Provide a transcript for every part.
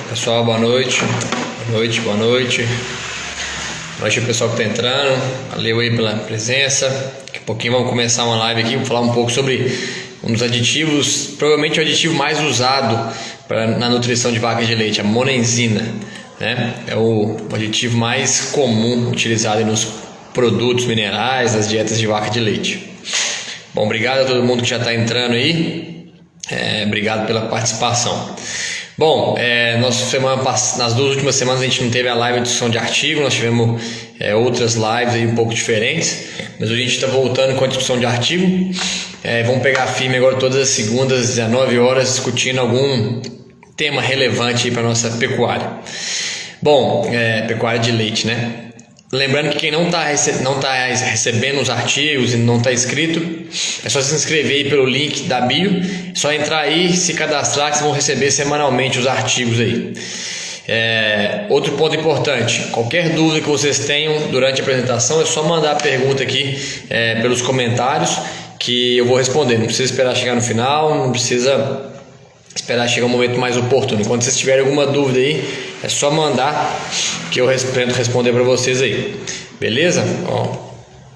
Pessoal, boa noite. Boa noite, boa noite. Boa noite ao pessoal que está entrando. Valeu aí pela presença. Daqui a pouquinho vamos começar uma live aqui. Vamos falar um pouco sobre um dos aditivos, provavelmente o aditivo mais usado na nutrição de vacas de leite, a monenzina, né? É o aditivo mais comum utilizado nos produtos minerais, nas dietas de vaca de leite. Bom, obrigado a todo mundo que já está entrando aí. Obrigado pela participação. Bom, nas 2 últimas semanas a gente não teve a live de discussão de artigo, nós tivemos outras lives aí um pouco diferentes, mas hoje a gente está voltando com a discussão de artigo. Vamos pegar firme agora todas as segundas, às 19 horas, discutindo algum tema relevante para a nossa pecuária. Bom, pecuária de leite, né? Lembrando que quem não está recebendo os artigos e não está inscrito, é só se inscrever aí pelo link da bio, é só entrar aí, se cadastrar, que vocês vão receber semanalmente os artigos aí. Outro ponto importante, qualquer dúvida que vocês tenham durante a apresentação, é só mandar a pergunta aqui pelos comentários, que eu vou responder. Não precisa esperar chegar no final, não precisa esperar chegar um momento mais oportuno. Enquanto vocês tiverem alguma dúvida aí, é só mandar que eu tento responder para vocês aí. Beleza? Ó,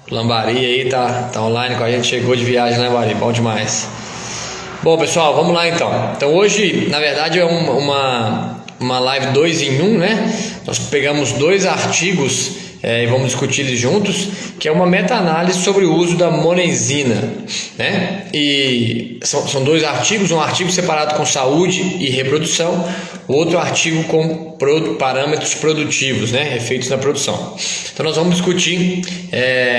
Lambari aí tá online com a gente, chegou de viagem, né, Lambari? Bom demais. Bom, pessoal, vamos lá então. Então hoje, na verdade, é uma live 2 em 1, né? Nós pegamos 2 artigos e vamos discutir eles juntos, que é uma meta-análise sobre o uso da monenzina, né? E são 2 artigos, um artigo separado com saúde e reprodução, outro artigo com parâmetros produtivos, né? Efeitos na produção. Então nós vamos discutir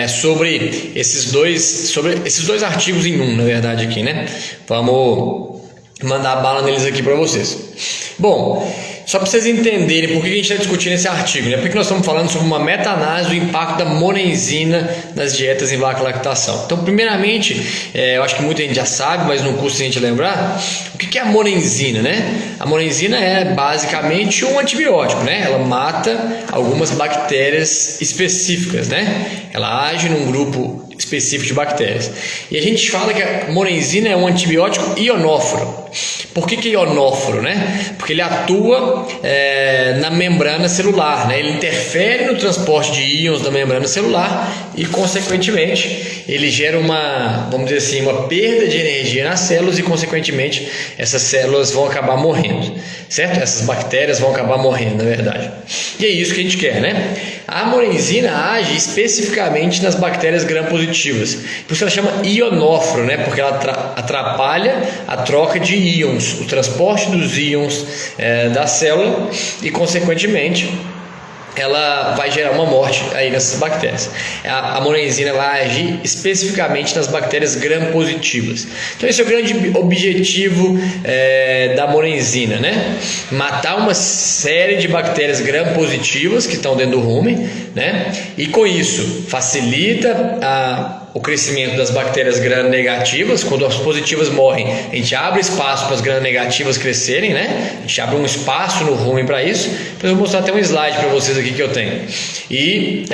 sobre esses dois artigos em um, na verdade, aqui, né? Vamos mandar bala neles aqui para vocês. Bom, só para vocês entenderem por que a gente está discutindo esse artigo, né? Porque nós estamos falando sobre uma meta-análise do impacto da monenzina nas dietas em vaca e lactação. Então, primeiramente, eu acho que muita gente já sabe, mas não custa a gente lembrar, o que é a monenzina, né? A monenzina é basicamente um antibiótico, né? Ela mata algumas bactérias específicas, né? Ela age num grupo específico de bactérias. E a gente fala que a monenzina é um antibiótico ionóforo. Por que ionóforo, né? Porque ele atua na membrana celular, né? Ele interfere no transporte de íons da membrana celular e, consequentemente, ele gera vamos dizer assim, uma perda de energia nas células e, consequentemente, essas células vão acabar morrendo, certo? Essas bactérias vão acabar morrendo, na verdade. E é isso que a gente quer, né? A monenzina age especificamente nas bactérias gram-positivas. Por isso ela chama ionóforo, né? Porque ela atrapalha a troca de íons, o transporte dos íons da célula e, consequentemente, ela vai gerar uma morte aí nessas bactérias. A monenzina vai agir especificamente nas bactérias gram-positivas. Então esse é o grande objetivo da monenzina, né? Matar uma série de bactérias gram-positivas que estão dentro do rumen, né? E com isso facilita o crescimento das bactérias gram-negativas. Quando as positivas morrem, a gente abre espaço para as gram-negativas crescerem, né? A gente abre um espaço no rumen para isso. Depois eu vou mostrar até um slide para vocês aqui que eu tenho. E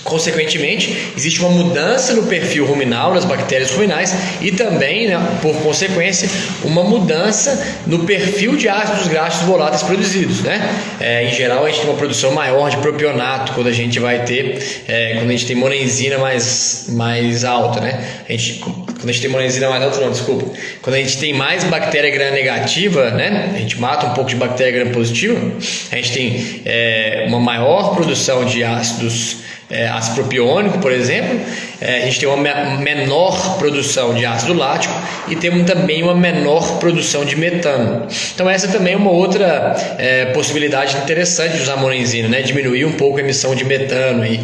consequentemente, existe uma mudança no perfil ruminal das bactérias ruminais e também, né, por consequência, uma mudança no perfil de ácidos graxos voláteis produzidos, né? Em geral, a gente tem uma produção maior de propionato quando a gente vai ter, quando a gente tem monenzina mais alta, né? Quando a gente tem monenzina mais alta, não, desculpa. Quando a gente tem mais bactéria gram-negativa, né? A gente mata um pouco de bactéria gram-positiva, a gente tem uma maior produção de ácido propiônico, por exemplo, a gente tem uma menor produção de ácido lático e temos também uma menor produção de metano. Então essa também é uma outra possibilidade interessante de usar a monenzina, né? Diminuir um pouco a emissão de metano aí,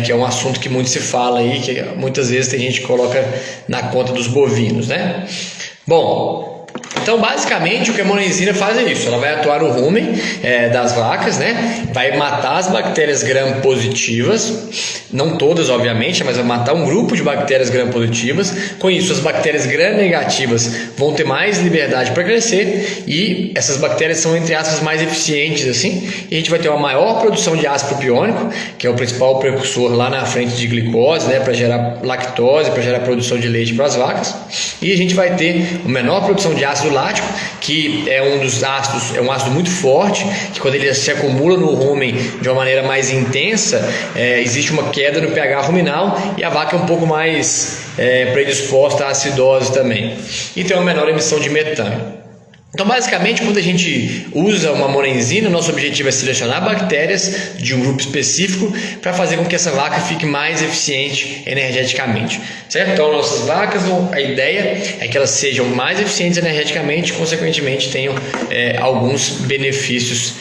que é um assunto que muito se fala aí, que muitas vezes tem gente que coloca na conta dos bovinos, né? Bom, então basicamente o que a monenzina faz é isso, ela vai atuar no rumen das vacas, né? Vai matar as bactérias gram-positivas, não todas obviamente, mas vai matar um grupo de bactérias gram-positivas. Com isso as bactérias gram-negativas vão ter mais liberdade para crescer e essas bactérias são, entre aspas, mais eficientes assim, e a gente vai ter uma maior produção de ácido propiônico, que é o principal precursor lá na frente de glicose, né? Para gerar lactose, para gerar produção de leite para as vacas, e a gente vai ter uma menor produção de ácido lático, que é um dos ácidos, é um ácido muito forte, que quando ele se acumula no rumen de uma maneira mais intensa, existe uma queda no pH ruminal e a vaca é um pouco mais predisposta à acidose também. E tem uma menor emissão de metano. Então, basicamente, quando a gente usa uma monenzina, nosso objetivo é selecionar bactérias de um grupo específico para fazer com que essa vaca fique mais eficiente energeticamente, certo? Então, nossas vacas, a ideia é que elas sejam mais eficientes energeticamente e, consequentemente, tenham alguns benefícios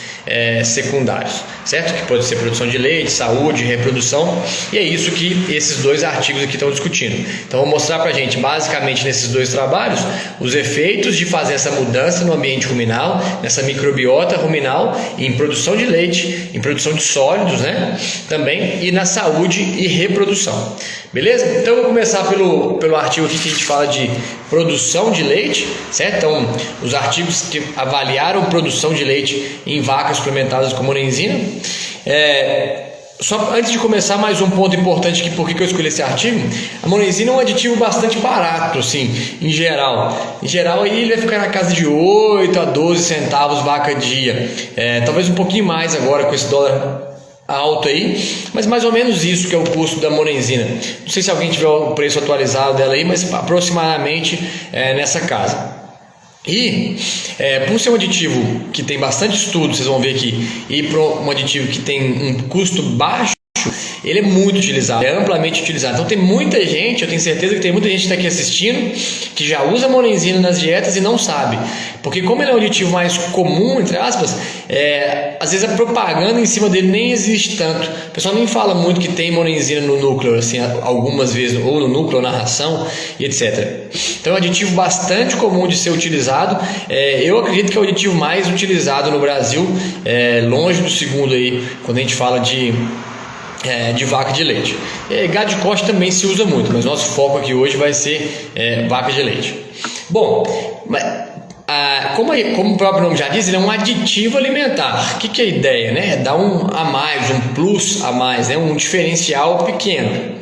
secundários, certo? Que pode ser produção de leite, saúde, reprodução, e é isso que esses dois artigos aqui estão discutindo. Então, vou mostrar para a gente, basicamente, nesses dois trabalhos, os efeitos de fazer essa mudança no ambiente ruminal, nessa microbiota ruminal, em produção de leite, em produção de sólidos, né? Também, e na saúde e reprodução. Beleza? Então eu vou começar pelo artigo aqui que a gente fala de produção de leite, certo? Então, os artigos que avaliaram produção de leite em vacas suplementadas com monenzina. Só antes de começar, mais um ponto importante aqui, por que eu escolhi esse artigo. A monenzina é um aditivo bastante barato, assim, em geral. Em geral, aí ele vai ficar na casa de 8 a 12 centavos vaca dia. Talvez um pouquinho mais agora com esse dólar alto aí, mas mais ou menos isso que é o custo da monenzina. Não sei se alguém tiver o preço atualizado dela aí, mas aproximadamente nessa casa. E por ser um aditivo que tem bastante estudo, vocês vão ver aqui, e por um aditivo que tem um custo baixo, ele é muito utilizado, é amplamente utilizado. Então tem muita gente, eu tenho certeza que tem muita gente que está aqui assistindo, que já usa monenzina nas dietas e não sabe. Porque como ele é um aditivo mais comum, entre aspas, às vezes a propaganda em cima dele nem existe tanto. O pessoal nem fala muito que tem monenzina no núcleo, assim, algumas vezes, ou no núcleo, ou na ração, e etc. Então é um aditivo bastante comum de ser utilizado. Eu acredito que é o aditivo mais utilizado no Brasil, longe do segundo aí, quando a gente fala de vaca de leite. Gado de corte também se usa muito, mas nosso foco aqui hoje vai ser vaca de leite. Bom, como o próprio nome já diz, ele é um aditivo alimentar. O que é a ideia? Né? Dar um a mais, um plus a mais, né? Um diferencial pequeno.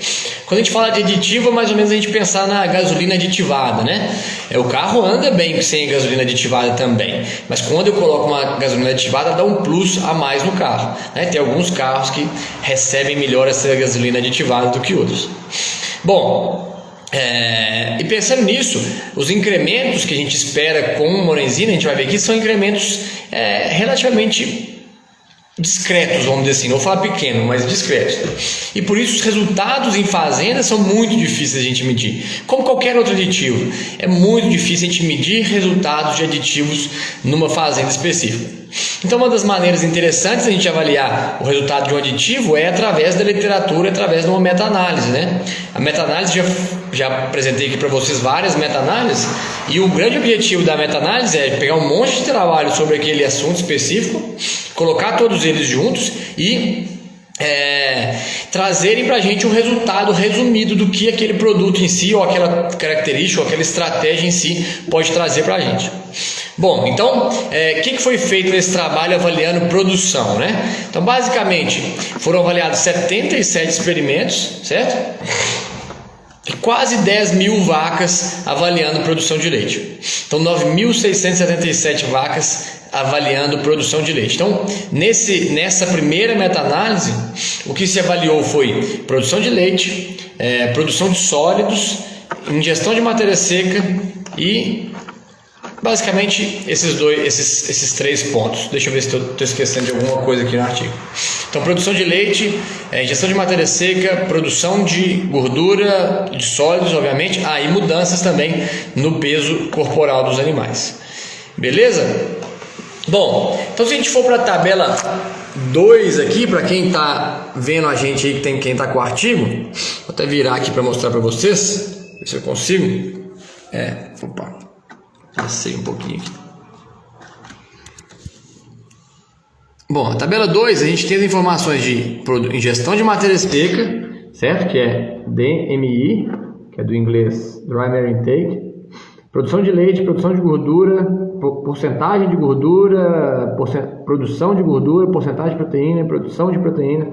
Quando a gente fala de aditivo, é mais ou menos a gente pensar na gasolina aditivada, né? O carro anda bem sem gasolina aditivada também, mas quando eu coloco uma gasolina aditivada, dá um plus a mais no carro, né? Tem alguns carros que recebem melhor essa gasolina aditivada do que outros. Bom, e pensando nisso, os incrementos que a gente espera com monenzina, a gente vai ver aqui, são incrementos relativamente discretos, vamos dizer assim, não vou falar pequeno, mas discretos. E por isso os resultados em fazendas são muito difíceis de a gente medir. Como qualquer outro aditivo, é muito difícil a gente medir resultados de aditivos numa fazenda específica. Então, uma das maneiras interessantes de a gente avaliar o resultado de um aditivo é através da literatura, através de uma meta-análise, né? A meta-análise, já apresentei aqui para vocês várias meta-análises, e o grande objetivo da meta-análise é pegar um monte de trabalho sobre aquele assunto específico, colocar todos eles juntos e trazerem para a gente um resultado resumido do que aquele produto em si, ou aquela característica, ou aquela estratégia em si pode trazer para a gente. Bom, então, o que foi feito nesse trabalho avaliando produção, né? Então, basicamente, foram avaliados 77 experimentos, certo? E quase 10 mil vacas avaliando produção de leite. Então, 9.677 vacas avaliando produção de leite. Então, nessa primeira meta-análise, o que se avaliou foi produção de leite, produção de sólidos, ingestão de matéria seca e basicamente esses 3 pontos. Deixa eu ver se estou esquecendo de alguma coisa aqui no artigo. Então, produção de leite, ingestão de matéria seca, produção de gordura, de sólidos, obviamente, e mudanças também no peso corporal dos animais. Beleza? Bom, então se a gente for para a tabela 2 aqui, para quem está vendo a gente aí, quem está com o artigo, vou até virar aqui para mostrar para vocês, ver se eu consigo. Opa, passei um pouquinho aqui. Bom, a tabela 2, a gente tem as informações de ingestão de matéria seca, certo? Que é DMI, que é do inglês Dry Matter Intake, produção de leite, produção de gordura, porcentagem de gordura, produção de gordura, porcentagem de proteína, produção de proteína,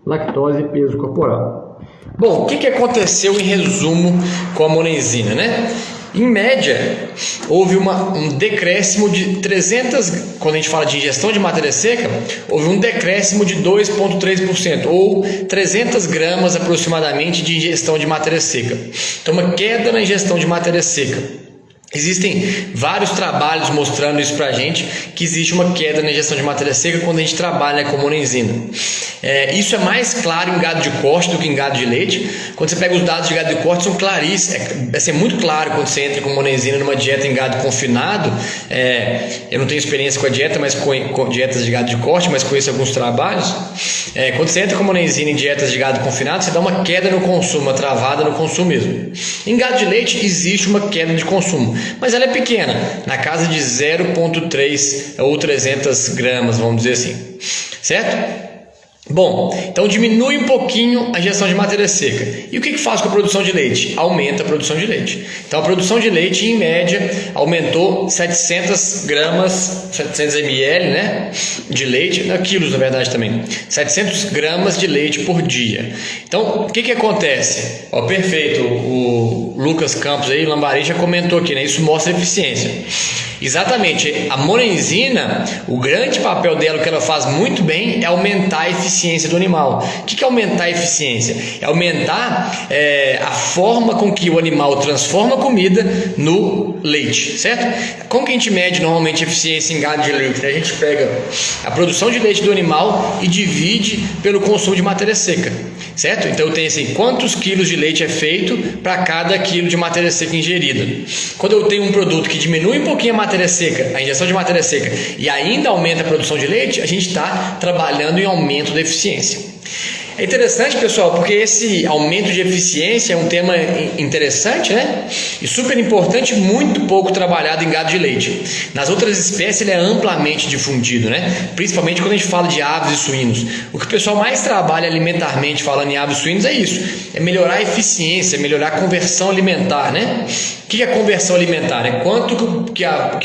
lactose e peso corporal. Bom, o que aconteceu em resumo com a monenzina, né? Em média, houve um decréscimo de 300, quando a gente fala de ingestão de matéria seca, houve um decréscimo de 2,3%, ou 300 gramas aproximadamente de ingestão de matéria seca. Então, uma queda na ingestão de matéria seca. Existem vários trabalhos mostrando isso pra gente, que existe uma queda na ingestão de matéria seca quando a gente trabalha com monenzina. Isso é mais claro em gado de corte do que em gado de leite. Quando você pega os dados de gado de corte, são claríssimos. É muito claro quando você entra com monenzina numa dieta em gado confinado. Eu não tenho experiência com a dieta, mas com dietas de gado de corte, mas conheço alguns trabalhos. Quando você entra com monenzina em dietas de gado confinado, você dá uma queda no consumo, uma travada no consumo mesmo. Em gado de leite existe uma queda de consumo, mas ela é pequena, na casa de 0,3 ou 300 gramas, vamos dizer assim, certo? Bom, então diminui um pouquinho a ingestão de matéria seca. E o que faz com a produção de leite? Aumenta a produção de leite. Então a produção de leite, em média, aumentou 700 gramas, 700 ml, né, de leite, quilos na verdade também, 700 gramas de leite por dia. Então, o que acontece? Perfeito, o Lucas Campos aí, Lambari, já comentou aqui, né? Isso mostra eficiência. Exatamente, a monenzina, o grande papel dela, o que ela faz muito bem, é aumentar a eficiência do animal. O que é aumentar a eficiência? É aumentar a forma com que o animal transforma a comida no leite, certo? Como que a gente mede normalmente a eficiência em gado de leite? A gente pega a produção de leite do animal e divide pelo consumo de matéria seca, certo? Então eu tenho assim, quantos quilos de leite é feito para cada quilo de matéria seca ingerida. Quando eu tenho um produto que diminui um pouquinho a matéria seca, a ingestão de matéria seca, e ainda aumenta a produção de leite, a gente está trabalhando em aumento da eficiência. É interessante, pessoal, porque esse aumento de eficiência é um tema interessante, né? E super importante, muito pouco trabalhado em gado de leite. Nas outras espécies ele é amplamente difundido, né? Principalmente quando a gente fala de aves e suínos. O que o pessoal mais trabalha alimentarmente falando em aves e suínos é isso. É melhorar a eficiência, melhorar a conversão alimentar, né? O que é conversão alimentar? É quanto que a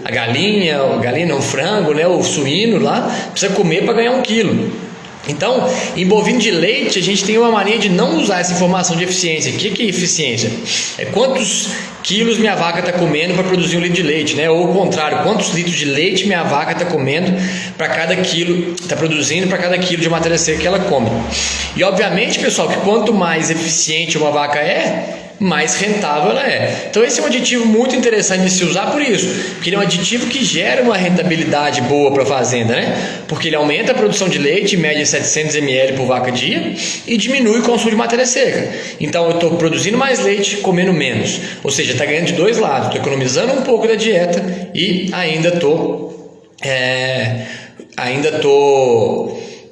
galinha, o frango, né? O suíno lá precisa comer para ganhar 1 quilo. Então, em bovino de leite, a gente tem uma mania de não usar essa informação de eficiência. O que é eficiência? É quantos quilos minha vaca está comendo para produzir 1 litro de leite, né? Ou o contrário, quantos litros de leite minha vaca está comendo para cada quilo, está produzindo para cada quilo de matéria seca que ela come. E obviamente, pessoal, que quanto mais eficiente uma vaca é, mais rentável ela é. Então esse é um aditivo muito interessante de se usar por isso, porque ele é um aditivo que gera uma rentabilidade boa para a fazenda, né? Porque ele aumenta a produção de leite, em média 700 ml por vaca dia, e diminui o consumo de matéria seca. Então eu estou produzindo mais leite, comendo menos, ou seja, está ganhando de dois lados, estou economizando um pouco da dieta e ainda estou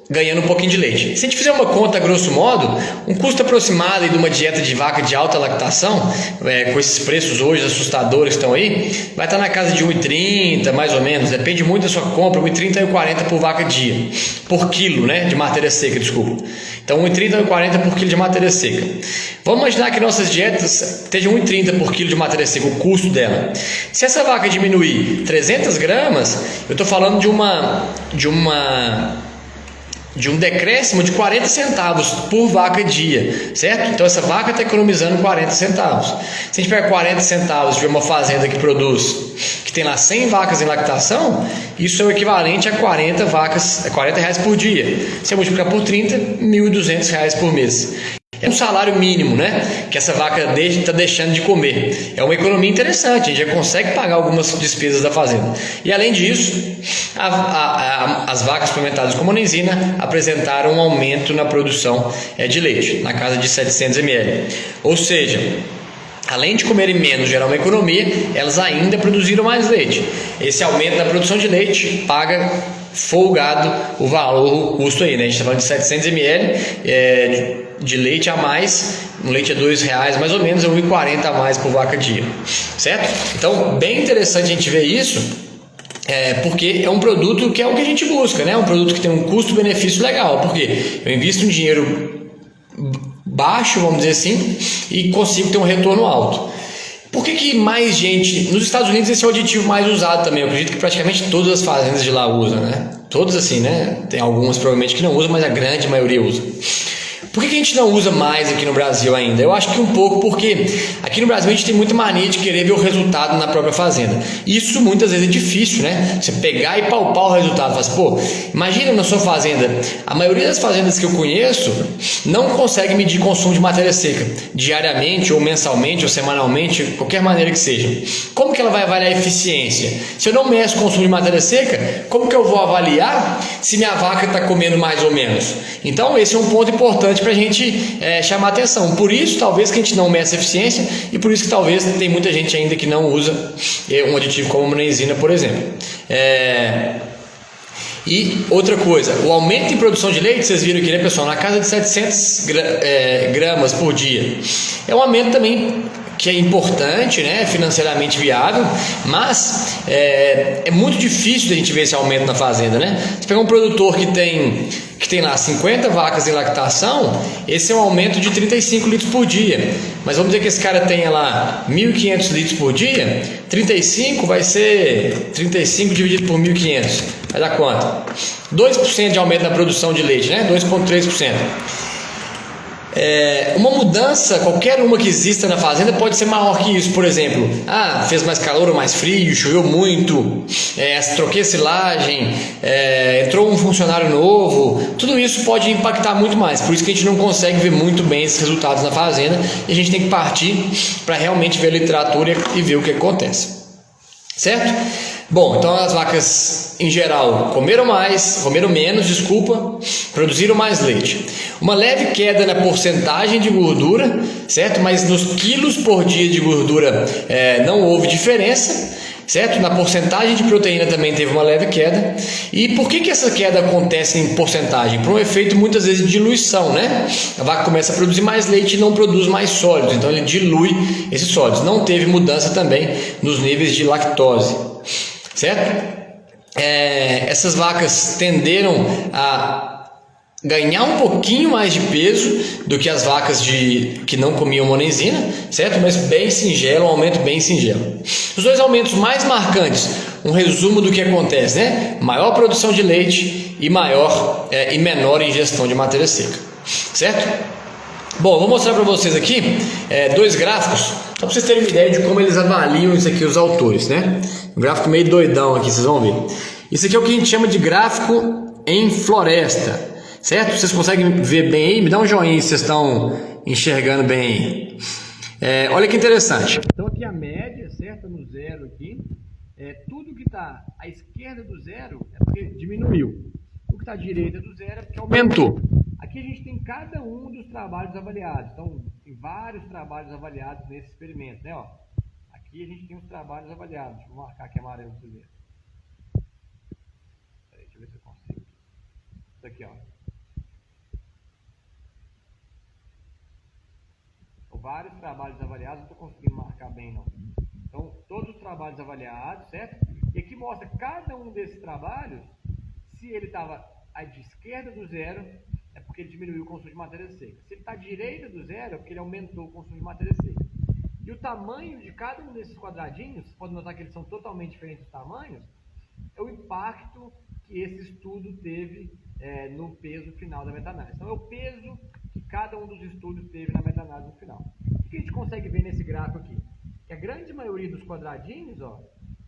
ganhando um pouquinho de leite. Se a gente fizer uma conta grosso modo, um custo aproximado de uma dieta de vaca de alta lactação, com esses preços hoje assustadores que estão aí, vai estar na casa de 1,30 mais ou menos, depende muito da sua compra, 1,30 e 1,40 por vaca dia, por quilo, né, de matéria seca, desculpa. Então 1,30 e 1,40 por quilo de matéria seca. Vamos imaginar que nossas dietas estejam 1,30 por quilo de matéria seca, o custo dela. Se essa vaca diminuir 300 gramas, eu estou falando de um decréscimo de 40 centavos por vaca dia, certo? Então essa vaca está economizando 40 centavos. Se a gente pega 40 centavos de uma fazenda que tem lá 100 vacas em lactação, isso é o equivalente a 40 reais por dia. Se eu multiplicar por 30, R$ 1.200 por mês. É um salário mínimo, né, que essa vaca está deixando de comer. É uma economia interessante, a gente já consegue pagar algumas despesas da fazenda. E além disso, as vacas suplementadas com monenzina apresentaram um aumento na produção de leite, na casa de 700 ml. Ou seja, além de comerem menos, gerar uma economia, elas ainda produziram mais leite. Esse aumento na produção de leite paga folgado o valor, o custo aí, né? A gente está falando de 700 ml de leite a mais, um leite é R$2 mais ou menos, é R$1,40 a mais por vaca dia, certo? Então, bem interessante a gente ver isso, porque é um produto que é o que a gente busca, né? Um produto que tem um custo-benefício legal, porque eu invisto um dinheiro baixo, vamos dizer assim, e consigo ter um retorno alto. Por que mais gente... Nos Estados Unidos esse é o aditivo mais usado também. Eu acredito que praticamente todas as fazendas de lá usam, né? Todas assim, né? Tem algumas provavelmente que não usam, mas a grande maioria usa. Por que a gente não usa mais aqui no Brasil ainda? Eu acho que um pouco porque aqui no Brasil a gente tem muita mania de querer ver o resultado na própria fazenda. Isso muitas vezes é difícil, né? Você pegar e palpar o resultado. Fala assim, pô, imagina na sua fazenda. A maioria das fazendas que eu conheço não consegue medir consumo de matéria seca diariamente, ou mensalmente, ou semanalmente, qualquer maneira que seja. Como que ela vai avaliar a eficiência? Se eu não meço o consumo de matéria seca, como que eu vou avaliar se minha vaca está comendo mais ou menos? Então esse é um ponto importante para a gente chamar atenção. Por isso talvez que a gente não meça eficiência e por isso que talvez tem muita gente ainda que não usa um aditivo como a monenzina, por exemplo. E outra coisa, o aumento em produção de leite, vocês viram aqui, né, pessoal, na casa de 700 gramas por dia. É um aumento também que é importante, né, financeiramente viável, mas é muito difícil de a gente ver esse aumento na fazenda, né? Você pega um produtor que tem lá 50 vacas em lactação, esse é um aumento de 35 litros por dia. Mas vamos dizer que esse cara tenha lá 1.500 litros por dia, 35 vai ser 35 dividido por 1.500, vai dar quanto? 2% de aumento na produção de leite, né? 2,3%. Uma mudança, qualquer uma que exista na fazenda pode ser maior que isso. Por exemplo, fez mais calor ou mais frio, choveu muito, troquei a silagem, entrou um funcionário novo, tudo isso pode impactar muito mais. Por isso que a gente não consegue ver muito bem esses resultados na fazenda e a gente tem que partir para realmente ver a literatura e ver o que acontece, certo? Bom, então as vacas em geral comeram menos, produziram mais leite. Uma leve queda na porcentagem de gordura, certo? Mas nos quilos por dia de gordura não houve diferença, certo? Na porcentagem de proteína também teve uma leve queda. E por que essa queda acontece em porcentagem? Por um efeito muitas vezes de diluição, né? A vaca começa a produzir mais leite e não produz mais sólidos, então ele dilui esses sólidos. Não teve mudança também nos níveis de lactose, certo? Essas vacas tenderam a ganhar um pouquinho mais de peso do que as vacas que não comiam monenzina, certo? Mas bem singelo, um aumento bem singelo. Os dois aumentos mais marcantes, um resumo do que acontece, né? Maior produção de leite e menor ingestão de matéria seca, certo? Bom, eu vou mostrar para vocês aqui dois gráficos, só para vocês terem uma ideia de como eles avaliam isso aqui, os autores, né? Um gráfico meio doidão aqui, vocês vão ver. Isso aqui é o que a gente chama de gráfico em floresta, certo? Vocês conseguem ver bem aí? Me dá um joinha se vocês estão enxergando bem aí. Olha que interessante. Então aqui a média, certo? No zero aqui. Tudo que está à esquerda do zero é porque diminuiu. O que está à direita do zero é porque aumentou. Aqui a gente tem cada um dos trabalhos avaliados. Então, tem vários trabalhos avaliados nesse experimento, né? Ó, aqui a gente tem os trabalhos avaliados. Deixa eu marcar aqui amarelo para vocês verem. Deixa eu ver se eu consigo. Isso aqui, ó. Então, vários trabalhos avaliados, não estou conseguindo marcar bem, não. Então, todos os trabalhos avaliados, certo? E aqui mostra cada um desses trabalhos, se ele estava à esquerda do zero, é porque ele diminuiu o consumo de matéria seca. Se ele está à direita do zero, é porque ele aumentou o consumo de matéria seca. E o tamanho de cada um desses quadradinhos, você pode notar que eles são totalmente diferentes os tamanhos, é o impacto que esse estudo teve no peso final da meta-análise. Então é o peso que cada um dos estudos teve na meta-análise no final. O que a gente consegue ver nesse gráfico aqui? Que a grande maioria dos quadradinhos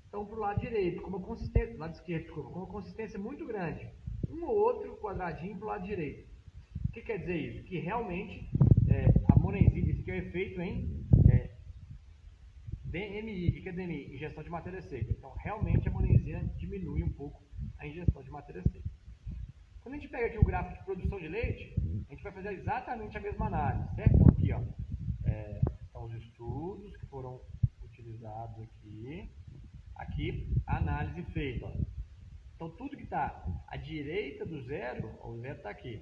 estão para o lado direito, com uma consistência, lado esquerdo, desculpa, com uma consistência muito grande. Um ou outro quadradinho para o lado direito. O que quer dizer isso? Que realmente a monenzina, isso aqui é o efeito em DMI. O que é DMI? Ingestão de matéria seca. Então, realmente a monenzina diminui um pouco a ingestão de matéria seca. Quando a gente pega aqui o gráfico de produção de leite, a gente vai fazer exatamente a mesma análise, certo? Então, aqui, estão os estudos que foram utilizados aqui. Aqui, a análise feita. Então, tudo que está à direita do zero, o zero está aqui.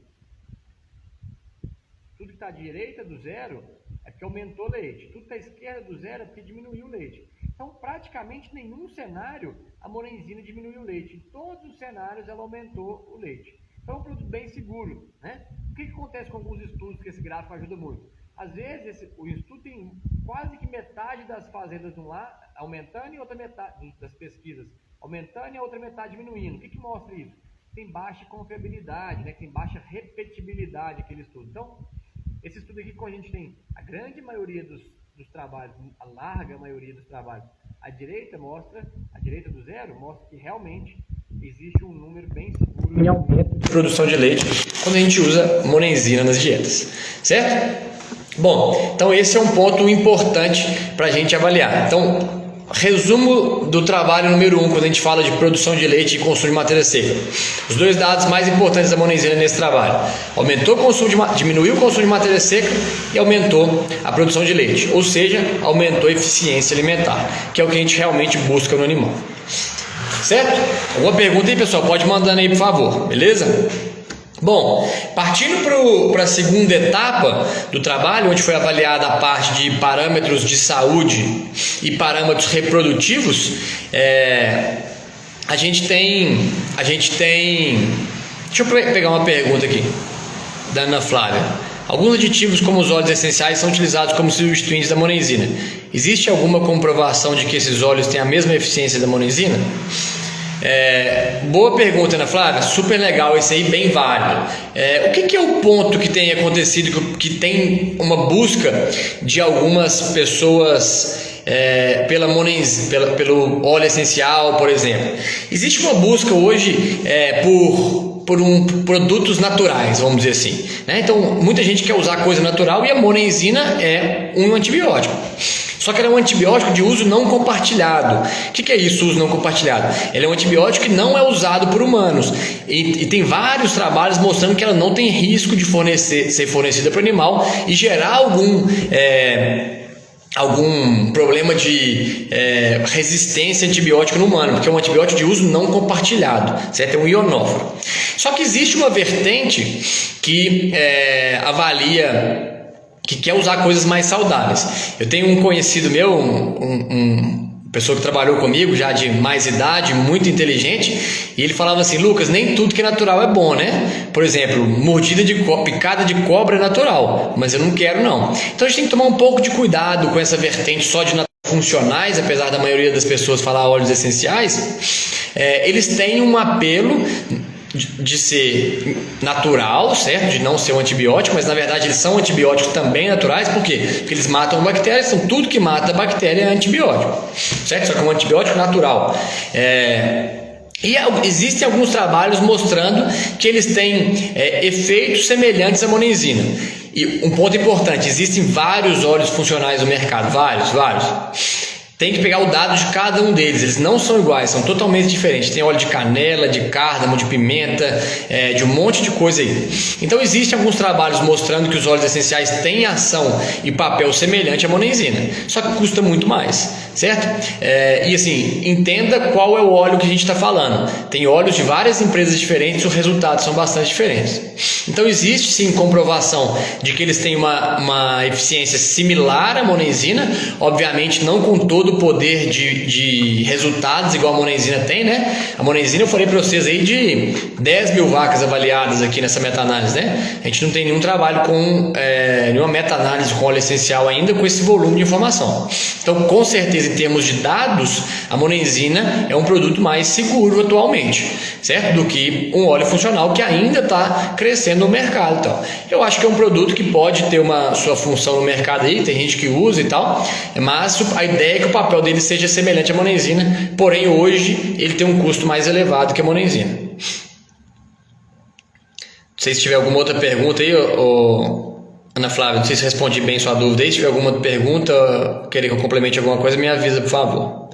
Tudo que está à direita do zero é porque aumentou o leite. Tudo que está à esquerda do zero é porque diminuiu o leite. Então, praticamente nenhum cenário a monenzina diminuiu o leite. Em todos os cenários ela aumentou o leite. Então, é um produto bem seguro, né? O que acontece com alguns estudos que esse gráfico ajuda muito? Às vezes, o estudo tem quase que metade das fazendas de um lado aumentando e outra metade das pesquisas aumentando e a outra metade diminuindo. O que mostra isso? tem baixa confiabilidade, né? Tem baixa repetibilidade aquele estudo. Então, esse estudo aqui, quando a gente tem a grande maioria dos trabalhos, a larga maioria dos trabalhos, a direita do zero, mostra que realmente existe um número bem seguro em aumento de produção de leite quando a gente usa monenzina nas dietas, certo? Bom, então esse é um ponto importante para a gente avaliar. Então, resumo do trabalho número 1, quando a gente fala de produção de leite e consumo de matéria seca. Os dois dados mais importantes da monenzina nesse trabalho: diminuiu o consumo de matéria seca e aumentou a produção de leite, ou seja, aumentou a eficiência alimentar, que é o que a gente realmente busca no animal. Certo? Alguma pergunta aí, pessoal? Pode mandando aí, por favor, beleza? Bom, partindo para a segunda etapa do trabalho, onde foi avaliada a parte de parâmetros de saúde e parâmetros reprodutivos, a gente tem. Deixa eu pegar uma pergunta aqui da Ana Flávia. Alguns aditivos como os óleos essenciais são utilizados como substituintes da monenzina. Existe alguma comprovação de que esses óleos têm a mesma eficiência da monenzina? Boa pergunta, Ana Flávia, super legal, esse aí bem válido. O que é o ponto que tem acontecido, que tem uma busca de algumas pessoas pelo óleo essencial, por exemplo? Existe uma busca hoje por produtos naturais, vamos dizer assim, né? Então muita gente quer usar coisa natural e a monenzina é um antibiótico. Só que ela é um antibiótico de uso não compartilhado. O que é isso, uso não compartilhado? Ele é um antibiótico que não é usado por humanos. E tem vários trabalhos mostrando que ela não tem risco de ser fornecida para o animal e gerar algum problema de resistência antibiótica no humano, porque é um antibiótico de uso não compartilhado, certo? É um ionóforo. Só que existe uma vertente que avalia, que quer usar coisas mais saudáveis. Eu tenho um conhecido meu, uma pessoa que trabalhou comigo já de mais idade, muito inteligente, e ele falava assim: Lucas, nem tudo que é natural é bom, né? Por exemplo, picada de cobra é natural, mas eu não quero não. Então a gente tem que tomar um pouco de cuidado com essa vertente só de funcionais, apesar da maioria das pessoas falar óleos essenciais. Eles têm um apelo de ser natural, certo? De não ser um antibiótico, mas na verdade eles são antibióticos também naturais. Por quê? Porque eles matam bactérias, então tudo que mata bactéria é antibiótico, certo? Só que é um antibiótico natural. E existem alguns trabalhos mostrando que eles têm efeitos semelhantes à monenzina. E um ponto importante: existem vários óleos funcionais no mercado, vários. Tem que pegar o dado de cada um deles, eles não são iguais, são totalmente diferentes. Tem óleo de canela, de cárdamo, de pimenta, de um monte de coisa aí. Então existem alguns trabalhos mostrando que os óleos essenciais têm ação e papel semelhante à monenzina, só que custa muito mais, certo? E assim, entenda qual é o óleo que a gente está falando. Tem óleos de várias empresas diferentes, os resultados são bastante diferentes. Então existe sim comprovação de que eles têm uma eficiência similar à monenzina, obviamente não com todo o poder de resultados igual a monenzina tem, né? A monenzina eu falei para vocês aí de 10 mil vacas avaliadas aqui nessa meta-análise, né? A gente não tem nenhum trabalho com nenhuma meta-análise com óleo essencial ainda com esse volume de informação. Então, com certeza, em termos de dados, a monenzina é um produto mais seguro atualmente, certo? Do que um óleo funcional que ainda está crescendo no mercado. Então, eu acho que é um produto que pode ter uma sua função no mercado aí, tem gente que usa e tal, mas a ideia é que o papel dele seja semelhante à monenzina, porém hoje ele tem um custo mais elevado que a monenzina. Não sei se tiver alguma outra pergunta aí, Ana Flávia, não sei se respondi bem sua dúvida aí. Se tiver alguma pergunta, querer que eu complemente alguma coisa, me avisa, por favor.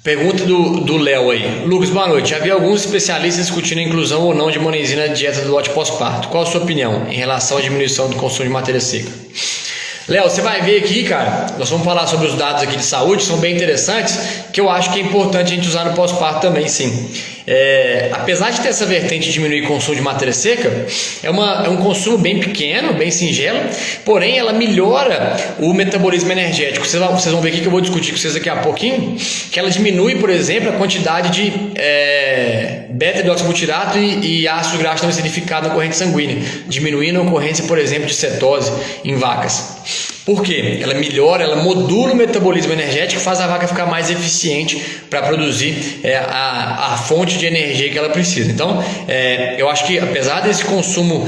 Pergunta do Léo aí. Lucas, boa noite. Havia alguns especialistas discutindo a inclusão ou não de monenzina na dieta do lote pós-parto. Qual a sua opinião em relação à diminuição do consumo de matéria seca? Léo, você vai ver aqui, cara, nós vamos falar sobre os dados aqui de saúde, são bem interessantes, que eu acho que é importante a gente usar no pós-parto também, sim. Apesar de ter essa vertente de diminuir o consumo de matéria seca, é um consumo bem pequeno, bem singelo, porém ela melhora o metabolismo energético. Vocês vão ver aqui que eu vou discutir com vocês daqui a pouquinho, que ela diminui, por exemplo, a quantidade de beta-hidroxibutirato e ácido graxo não esterificado na corrente sanguínea, diminuindo a ocorrência, por exemplo, de cetose em vacas. Por quê? Ela melhora, ela modula o metabolismo energético e faz a vaca ficar mais eficiente para produzir a fonte de energia que ela precisa. Então, eu acho que apesar desse consumo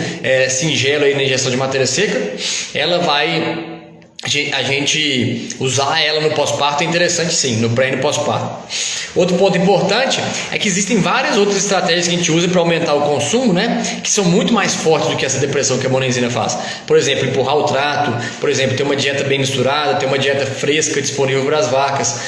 singelo aí na ingestão de matéria seca, ela vai... A gente usar ela no pós-parto é interessante sim, no pré e no pós-parto. Outro ponto importante é que existem várias outras estratégias que a gente usa para aumentar o consumo, né? Que são muito mais fortes do que essa depressão que a monenzina faz. Por exemplo, empurrar o trato, por exemplo, ter uma dieta bem misturada, ter uma dieta fresca disponível para as vacas,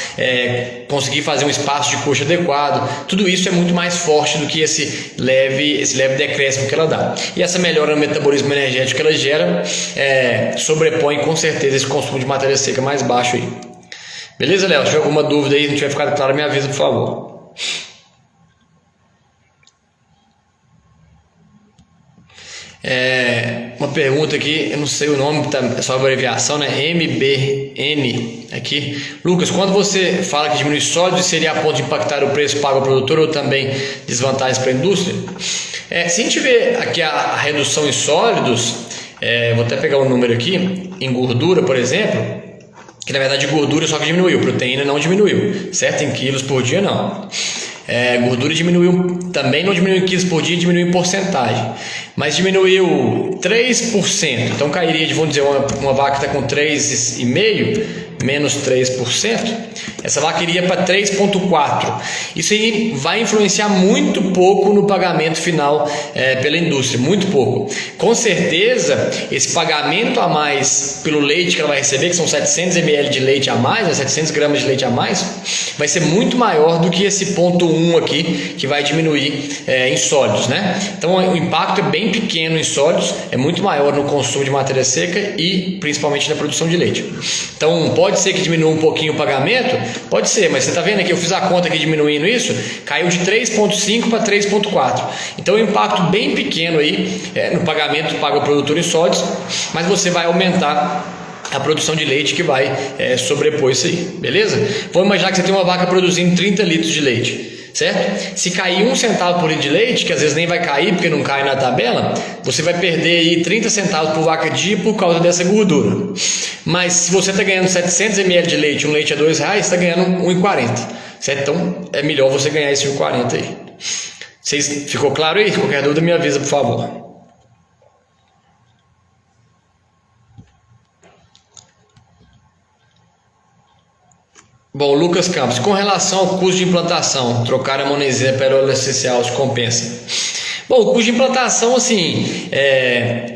conseguir fazer um espaço de coxa adequado. Tudo isso é muito mais forte do que esse leve decréscimo que ela dá. E essa melhora no metabolismo energético que ela gera sobrepõe com certeza esse consumo de matéria seca mais baixo aí. Beleza, Léo? Se tiver alguma dúvida aí, não tiver ficado claro, me avisa, por favor. Uma pergunta aqui, eu não sei o nome, é só abreviação, né? MBN aqui. Lucas, quando você fala que diminui sólidos, seria a ponto de impactar o preço pago ao produtor ou também desvantagens para a indústria? Se a gente vê aqui a redução em sólidos, vou até pegar um número aqui, em gordura, por exemplo, que na verdade gordura só que diminuiu, proteína não diminuiu, certo? Em quilos por dia não. Gordura diminuiu, também não diminuiu em quilos por dia, diminuiu em porcentagem, mas diminuiu 3%, então cairia de, vamos dizer, uma vaca que está com 3,5%, menos 3%, essa vaca iria para 3,4%. Isso aí vai influenciar muito pouco no pagamento final pela indústria, muito pouco. Com certeza, esse pagamento a mais pelo leite que ela vai receber, que são 700 ml de leite a mais, 700 gramas de leite a mais, vai ser muito maior do que esse ponto 1 aqui, que vai diminuir em sólidos, né? Então o impacto é bem pequeno em sólidos, é muito maior no consumo de matéria seca e principalmente na produção de leite. Então pode ser que diminua um pouquinho o pagamento, pode ser, mas você está vendo aqui, eu fiz a conta aqui diminuindo isso, caiu de 3,5 para 3,4. Então um impacto bem pequeno aí no pagamento pago ao produtor em sólidos, mas você vai aumentar a produção de leite que vai sobrepor isso aí, beleza? Vamos imaginar que você tem uma vaca produzindo 30 litros de leite, certo? Se cair 1 centavo por litro de leite, que às vezes nem vai cair porque não cai na tabela, você vai perder aí 30 centavos por vaca dia por causa dessa gordura. Mas se você está ganhando 700 ml de leite, um leite a R$2, você está ganhando 1,40, certo? Então é melhor você ganhar esse 1,40 aí. Ficou claro aí? Qualquer dúvida me avisa, por favor. Bom, Lucas Campos, com relação ao custo de implantação, trocar a monenzina pela óleo essencial se compensa? Bom, o custo de implantação, assim,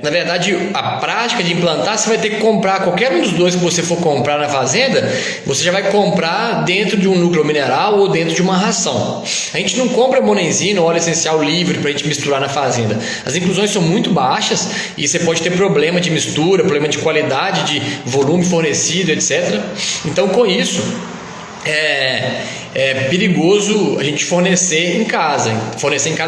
na verdade, a prática de implantar, você vai ter que comprar, qualquer um dos dois que você for comprar na fazenda, você já vai comprar dentro de um núcleo mineral ou dentro de uma ração. A gente não compra monenzina ou óleo essencial livre para a gente misturar na fazenda. As inclusões são muito baixas e você pode ter problema de mistura, problema de qualidade, de volume fornecido, etc. Então, com isso, é perigoso a gente fornecer em casa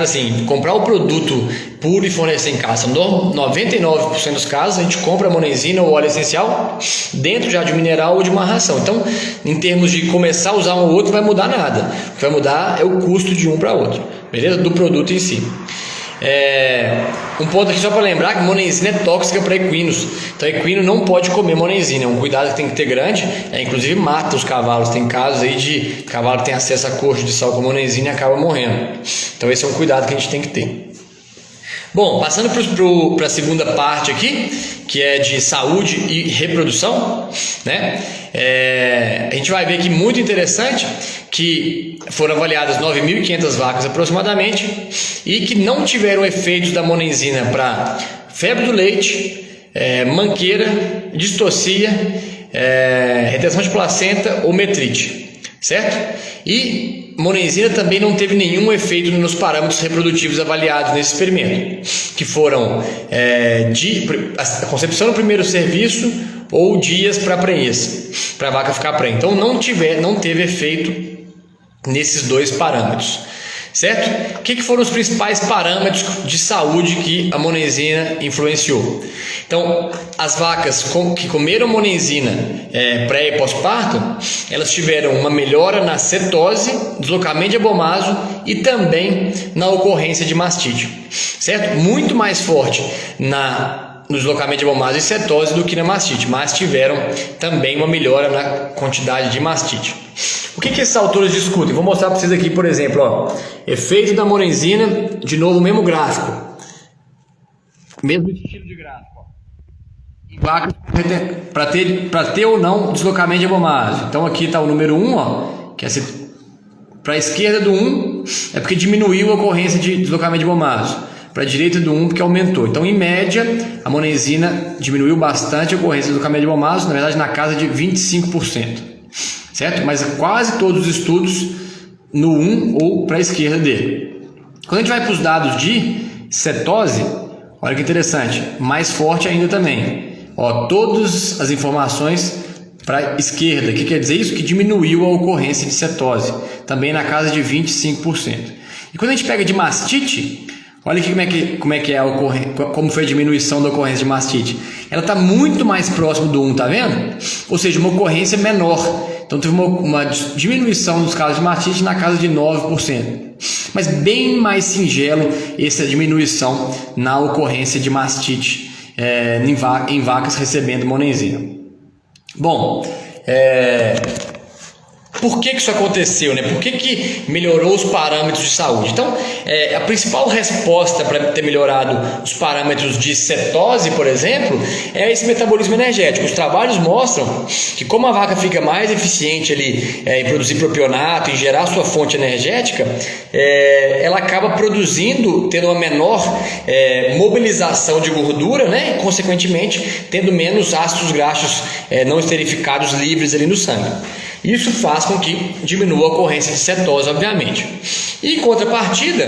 assim, comprar o produto puro e fornecer em casa. 99% dos casos a gente compra a monenzina ou óleo essencial dentro já de um mineral ou de uma ração. Então, em termos de começar a usar um ou outro, não vai mudar nada. O que vai mudar é o custo de um para outro, beleza? Do produto em si. Um ponto aqui só para lembrar que monenzina é tóxica para equinos. Então equino não pode comer monenzina, é um cuidado que tem que ter grande, inclusive mata os cavalos. Tem casos aí de cavalo que tem acesso a coxo de sal com monenzina e acaba morrendo. Então esse é um cuidado que a gente tem que ter. Bom, passando para a segunda parte aqui, que é de saúde e reprodução, né? A gente vai ver aqui muito interessante que foram avaliadas 9.500 vacas aproximadamente e que não tiveram efeitos da monenzina para febre do leite, manqueira, distocia, retenção de placenta ou metrite, certo? E monenzina também não teve nenhum efeito nos parâmetros reprodutivos avaliados nesse experimento, que foram a concepção no primeiro serviço ou dias para prenhez, para a vaca ficar prenha. Então não teve efeito nesses dois parâmetros, certo? O que foram os principais parâmetros de saúde que a monenzina influenciou? Então, as vacas que comeram monenzina pré e pós-parto, elas tiveram uma melhora na cetose, deslocamento de abomaso e também na ocorrência de mastite, certo? Muito mais forte no deslocamento de hemomásica e cetose do que na mastite, mas tiveram também uma melhora na quantidade de mastite. O que esses autores discutem? Vou mostrar para vocês aqui, por exemplo, ó, efeito da monenzina, de novo o mesmo gráfico, mesmo estilo de gráfico, ó. Em vacas para ter ou não deslocamento de hemomase. Então aqui está o número 1, ó, que é para a esquerda do 1 é porque diminuiu a ocorrência de deslocamento de hemomase. Para a direita do 1 porque aumentou. Então, em média, a monenzina diminuiu bastante a ocorrência do deslocamento de hemomase, na verdade na casa de 25%. Certo? Mas quase todos os estudos no 1 ou para a esquerda dele. Quando a gente vai para os dados de cetose, olha que interessante, mais forte ainda também. Ó, todas as informações para a esquerda. O que quer dizer isso? Que diminuiu a ocorrência de cetose, também na casa de 25%. E quando a gente pega de mastite, olha aqui como foi a diminuição da ocorrência de mastite. Ela está muito mais próximo do 1, tá vendo? Ou seja, uma ocorrência menor. Então teve uma diminuição dos casos de mastite na casa de 9%. Mas bem mais singelo essa diminuição na ocorrência de mastite em vacas recebendo monenzina. Bom, por que isso aconteceu, né? Por que melhorou os parâmetros de saúde? Então, a principal resposta para ter melhorado os parâmetros de cetose, por exemplo, é esse metabolismo energético. Os trabalhos mostram que como a vaca fica mais eficiente ali, em produzir propionato, em gerar sua fonte energética, ela acaba produzindo, tendo uma menor mobilização de gordura, né? E, consequentemente, tendo menos ácidos graxos não esterificados livres ali no sangue. Isso faz com que diminua a ocorrência de cetose, obviamente. E em contrapartida,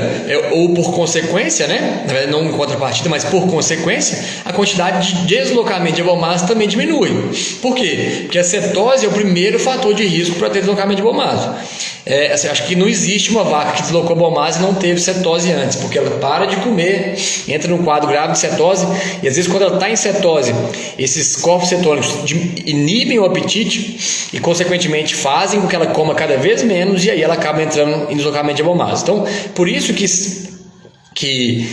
ou por consequência, né? Na verdade, não em contrapartida, mas por consequência, a quantidade de deslocamento de hemomase também diminui. Por quê? Porque a cetose é o primeiro fator de risco para ter deslocamento de hemomase. Acho que não existe uma vaca que deslocou hemomase e não teve cetose antes, porque ela para de comer, entra num quadro grave de cetose, e às vezes quando ela está em cetose, esses corpos cetônicos inibem o apetite e, consequentemente, fazem com que ela coma cada vez menos, e aí ela acaba entrando em deslocamento de hemomase. Então, por isso que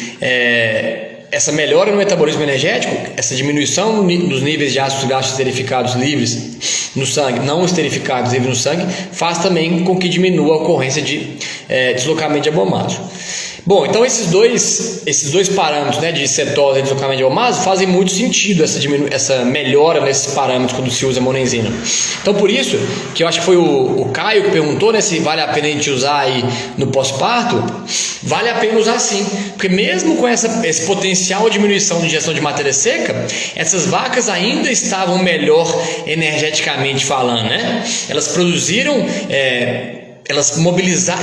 essa melhora no metabolismo energético, essa diminuição dos níveis de ácidos graxos esterificados livres no sangue, não esterificados livres no sangue, faz também com que diminua a ocorrência de deslocamento de hemomase. Bom, então esses dois parâmetros, né, de cetose e deslocamento de hemomase fazem muito sentido essa melhora nesses parâmetros quando se usa monenzina. Então por isso que eu acho que foi o Caio que perguntou, né, se vale a pena a gente usar aí no pós-parto. Vale a pena usar sim, porque mesmo com esse potencial de diminuição de ingestão de matéria seca, essas vacas ainda estavam melhor energeticamente falando, né? Elas produziram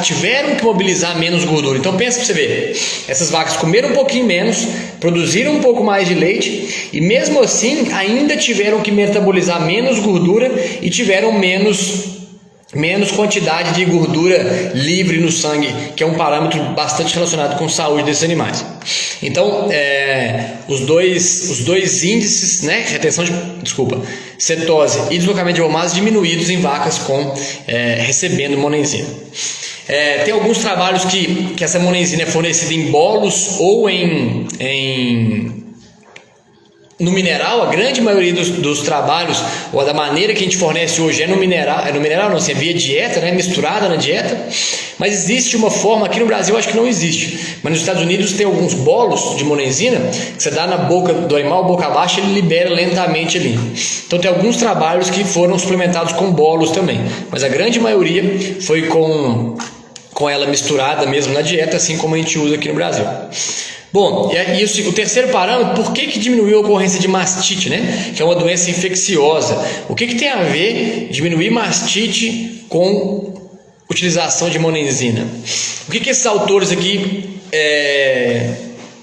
tiveram que mobilizar menos gordura. Então pensa para você ver, essas vacas comeram um pouquinho menos, produziram um pouco mais de leite e mesmo assim ainda tiveram que metabolizar menos gordura e tiveram menos quantidade de gordura livre no sangue, que é um parâmetro bastante relacionado com a saúde desses animais. Então, os dois índices, né, cetose e deslocamento de hemomase diminuídos em vacas recebendo monenzina. Tem alguns trabalhos que essa monenzina é fornecida em bolos ou no mineral. A grande maioria dos trabalhos, ou da maneira que a gente fornece hoje, é no mineral não, assim, é via dieta, né, misturada na dieta. Mas existe uma forma, aqui no Brasil eu acho que não existe, mas nos Estados Unidos tem alguns bolos de monenzina que você dá na boca do animal, boca abaixo, ele libera lentamente ali. Então tem alguns trabalhos que foram suplementados com bolos também, mas a grande maioria foi com ela misturada mesmo na dieta, assim como a gente usa aqui no Brasil. Bom, e isso, o terceiro parâmetro, por que diminuiu a ocorrência de mastite, né? Que é uma doença infecciosa. O que tem a ver diminuir mastite com utilização de monenzina? O que esses autores aqui,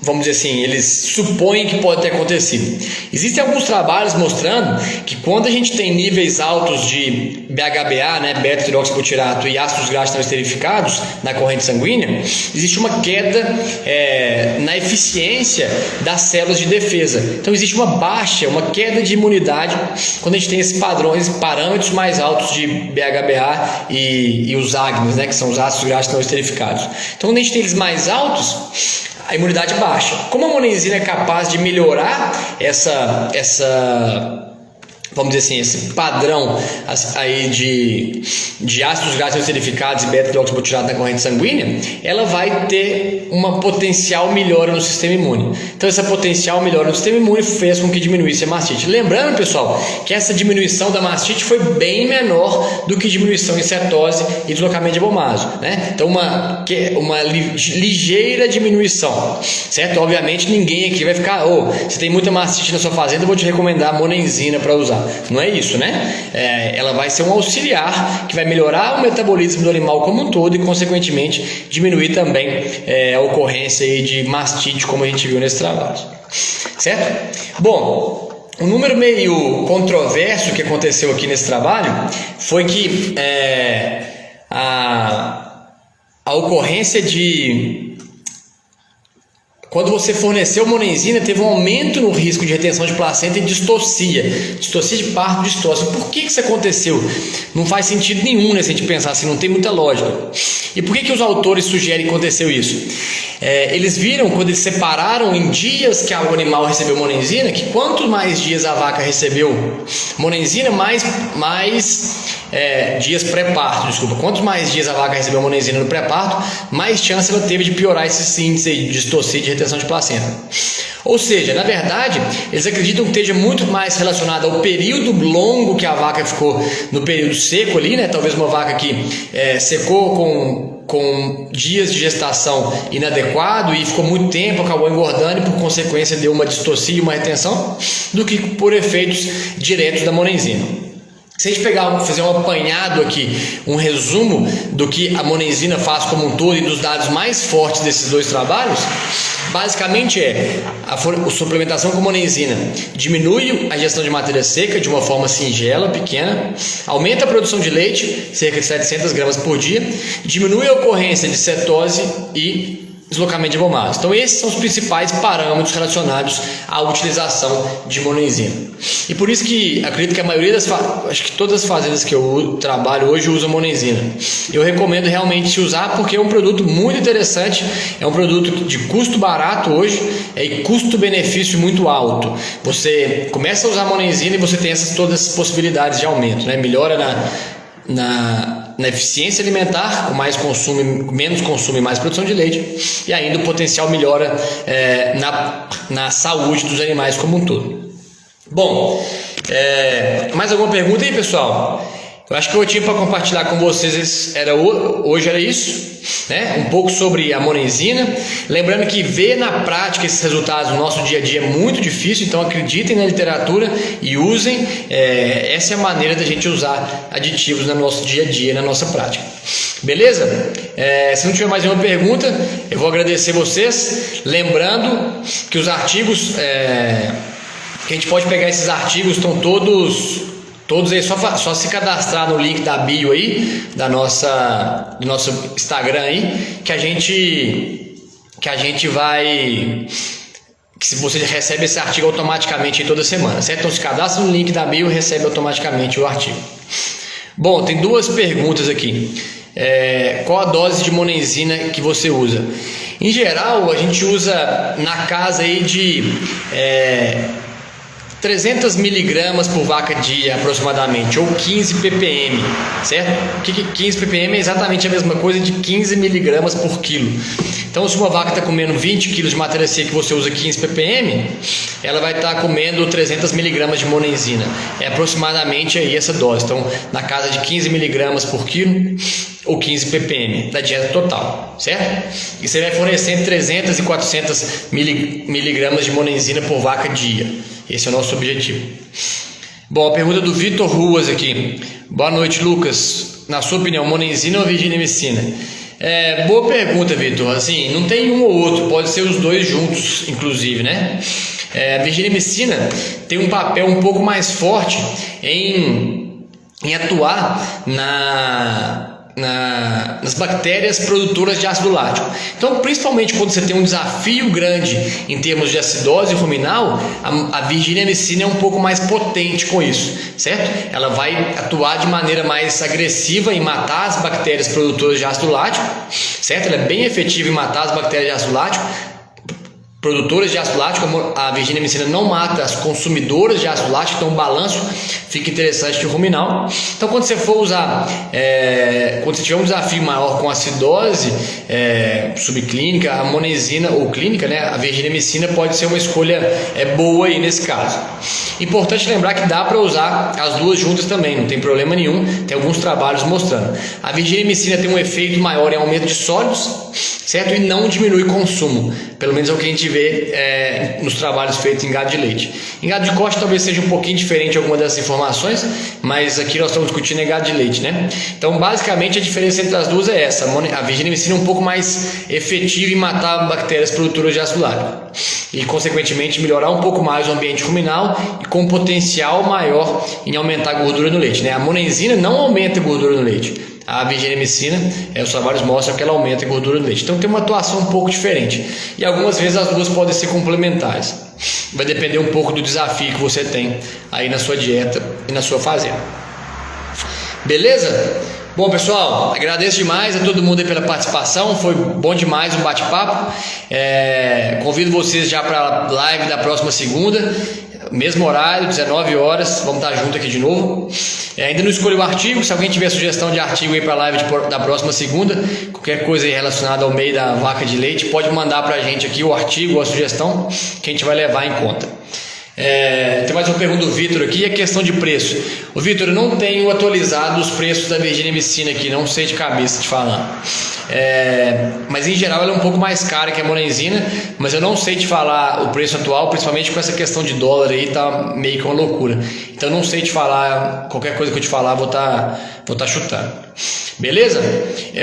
vamos dizer assim, eles supõem que pode ter acontecido? Existem alguns trabalhos mostrando que quando a gente tem níveis altos de BHBA, né, beta-hidroxibutirato e ácidos graxos não esterificados na corrente sanguínea, existe uma queda na eficiência das células de defesa. Então existe uma queda de imunidade quando a gente tem esses parâmetros mais altos de BHBA e os AGNs, né, que são os ácidos graxos não esterificados. Então quando a gente tem eles mais altos, a imunidade baixa. Como a monenzina é capaz de melhorar vamos dizer assim, esse padrão aí de ácidos graxos esterificados e beta-hidroxibutirato na corrente sanguínea, ela vai ter uma potencial melhora no sistema imune. Então essa potencial melhora no sistema imune fez com que diminuísse a mastite. Lembrando, pessoal, que essa diminuição da mastite foi bem menor do que diminuição em cetose e deslocamento de abomaso, né? Então uma ligeira diminuição, certo? Obviamente ninguém aqui vai ficar, você tem muita mastite na sua fazenda, eu vou te recomendar monenzina para usar. Não é isso, né? Ela vai ser um auxiliar que vai melhorar o metabolismo do animal como um todo e, consequentemente, diminuir também a ocorrência aí de mastite, como a gente viu nesse trabalho. Certo? Bom, um número meio controverso que aconteceu aqui nesse trabalho foi que a ocorrência de... Quando você forneceu monenzina, teve um aumento no risco de retenção de placenta e distocia de parto, distócia. Por que isso aconteceu? Não faz sentido nenhum, né, se a gente pensar assim, não tem muita lógica. E por que os autores sugerem que aconteceu isso? Eles viram, quando eles separaram em dias que o animal recebeu monenzina, que quanto mais dias a vaca recebeu monenzina, mais dias pré-parto, desculpa. Quanto mais dias a vaca recebeu monenzina no pré-parto, mais chance ela teve de piorar esses índices aí de distocia e de retenção de placenta. Ou seja, na verdade, eles acreditam que esteja muito mais relacionado ao período longo que a vaca ficou no período seco ali, né? Talvez uma vaca que secou com dias de gestação inadequado e ficou muito tempo, acabou engordando e por consequência deu uma distocia e uma retenção, do que por efeitos diretos da monenzina. Se a gente fazer um apanhado aqui, um resumo do que a monenzina faz como um todo e dos dados mais fortes desses dois trabalhos, basicamente a suplementação com monenzina diminui a ingestão de matéria seca de uma forma singela, pequena, aumenta a produção de leite, cerca de 700 gramas por dia, diminui a ocorrência de cetose e deslocamento de abomaso. Então esses são os principais parâmetros relacionados à utilização de monenzina. E por isso que acredito que a maioria acho que todas as fazendas que eu trabalho hoje usam monenzina. Eu recomendo realmente usar porque é um produto muito interessante, é um produto de custo barato hoje e custo-benefício muito alto. Você começa a usar monenzina e você tem todas essas possibilidades de aumento, né? Melhora na eficiência alimentar, com menos consumo e mais produção de leite, e ainda o potencial melhora na saúde dos animais como um todo. Bom, mais alguma pergunta aí, pessoal? Eu acho que eu tinha para compartilhar com vocês hoje era isso, né? Um pouco sobre a monenzina. Lembrando que ver na prática esses resultados no nosso dia a dia é muito difícil, então acreditem na literatura e usem. Essa é a maneira da gente usar aditivos no nosso dia a dia, na nossa prática. Beleza? Se não tiver mais nenhuma pergunta, eu vou agradecer vocês. Lembrando que os artigos, que a gente pode pegar esses artigos, estão todos aí, só se cadastrar no link da bio aí, do nosso Instagram aí, que a gente vai, que se você recebe esse artigo automaticamente aí toda semana, certo? Então se cadastra no link da bio e recebe automaticamente o artigo. Bom, tem duas perguntas aqui. Qual a dose de monenzina que você usa? Em geral, a gente usa na casa aí de 300 miligramas por vaca dia aproximadamente, ou 15 ppm, certo? 15 ppm é exatamente a mesma coisa de 15 miligramas por quilo. Então, se uma vaca está comendo 20 quilos de matéria seca e você usa 15 ppm, ela vai estar comendo 300 miligramas de monenzina. É aproximadamente aí essa dose. Então, na casa de 15 miligramas por quilo ou 15 ppm da dieta total, certo? E você vai fornecer entre 300 e 400 miligramas de monenzina por vaca dia. Esse é o nosso objetivo. Bom, a pergunta do Vitor Ruas aqui. Boa noite, Lucas. Na sua opinião, monenzina ou virginemicina? Boa pergunta, Vitor. Assim, não tem um ou outro, pode ser os dois juntos, inclusive, né? A virginemicina tem um papel um pouco mais forte em atuar nas bactérias produtoras de ácido lático. Então, principalmente quando você tem um desafio grande em termos de acidose ruminal, a virginemicina é um pouco mais potente com isso, certo? Ela vai atuar de maneira mais agressiva em matar as bactérias produtoras de ácido lático, certo? Ela é bem efetiva em matar as bactérias de ácido lático, produtoras de ácido lático, a virginamicina não mata as consumidoras de ácido lático, então o balanço fica interessante de ruminal. Então quando você for usar, quando você tiver um desafio maior com acidose subclínica, a monensina ou clínica, né, a virginamicina pode ser uma escolha boa aí nesse caso. Importante lembrar que dá para usar as duas juntas também, não tem problema nenhum, tem alguns trabalhos mostrando. A virginamicina tem um efeito maior em aumento de sólidos, certo? E não diminui consumo, pelo menos é o que a gente vê nos trabalhos feitos em gado de leite. Em gado de corte talvez seja um pouquinho diferente alguma dessas informações, mas aqui nós estamos discutindo em gado de leite, né? Então basicamente a diferença entre as duas é essa: a virginamicina é um pouco mais efetiva em matar bactérias produtoras de ácido lático e consequentemente melhorar um pouco mais o ambiente ruminal e com potencial maior em aumentar a gordura no leite, né? A monensina não aumenta a gordura no leite, a virginamicina, os trabalhos mostram que ela aumenta a gordura no leite. Então tem uma atuação um pouco diferente. E algumas vezes as duas podem ser complementares. Vai depender um pouco do desafio que você tem aí na sua dieta e na sua fazenda. Beleza? Bom, pessoal, agradeço demais a todo mundo aí pela participação. Foi bom demais o bate-papo. Convido vocês já para a live da próxima segunda, mesmo horário, 19 horas, vamos estar juntos aqui de novo. Ainda não escolhi o artigo, se alguém tiver sugestão de artigo aí para a live da próxima segunda, qualquer coisa aí relacionada ao meio da vaca de leite, pode mandar para a gente aqui o artigo ou a sugestão que a gente vai levar em conta. Tem mais uma pergunta do Vitor aqui, a questão de preço. O Vitor, eu não tenho atualizado os preços da virginamicina aqui, não sei de cabeça te falar. Mas em geral ela é um pouco mais cara que a monensina, mas eu não sei te falar o preço atual, principalmente com essa questão de dólar aí, tá meio que uma loucura. Então eu não sei te falar, qualquer coisa que eu te falar vou tá chutando. Beleza?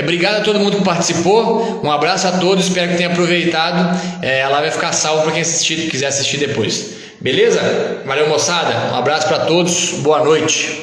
Obrigado a todo mundo que participou, um abraço a todos, espero que tenha aproveitado. A live vai ficar salva para quem quiser assistir depois. Beleza? Valeu, moçada, um abraço para todos, boa noite.